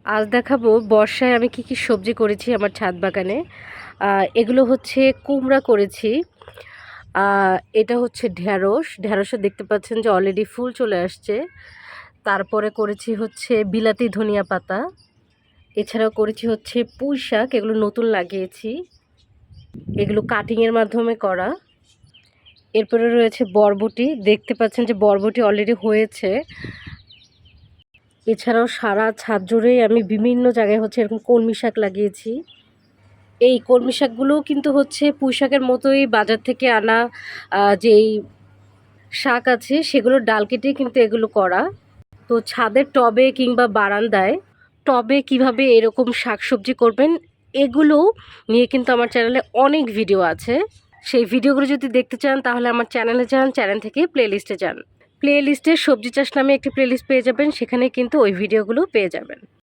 আজ দেখাবো বর্ষায় আমি কি কি সবজি করেছি আমার ছাদ বাগানে। এগুলো হচ্ছে কুমড়া করেছি। এটা হচ্ছে ঢ্যাঁড়সও দেখতে পাচ্ছেন যে অলরেডি ফুল চলে আসছে। তারপরে করেছি হচ্ছে বিলাতি ধনিয়া পাতা। এছাড়াও করেছি হচ্ছে পুঁই শাক, এগুলো নতুন লাগিয়েছি, এগুলো কাটিংয়ের মাধ্যমে করা। এরপরে রয়েছে বরবটি, দেখতে পাচ্ছেন যে বরবটি অলরেডি হয়েছে। এছাড়াও সারা ছাদ জুড়েই আমি বিভিন্ন জায়গায় হচ্ছে এরকম কলমি শাক লাগিয়েছি। এই কলমি শাকগুলোও কিন্তু হচ্ছে পুঁই শাকের মতোই বাজার থেকে আনা যেই শাক আছে সেগুলোর ডাল কেটে কিন্তু এগুলো করা। তো ছাদের টবে কিংবা বারান্দায় টবে কিভাবে এরকম শাকসবজি করবেন এগুলো নিয়ে কিন্তু আমার চ্যানেলে অনেক ভিডিও আছে। সেই ভিডিওগুলো যদি দেখতে চান তাহলে আমার চ্যানেলে যান, চ্যানেল থেকে প্লেলিস্টে যান। প্লেলিস্টে সবজি চাষ নামে একটি প্লেলিস্ট পেয়ে যাবেন, সেখানে কিন্তু ওই ভিডিওগুলো পেয়ে যাবেন।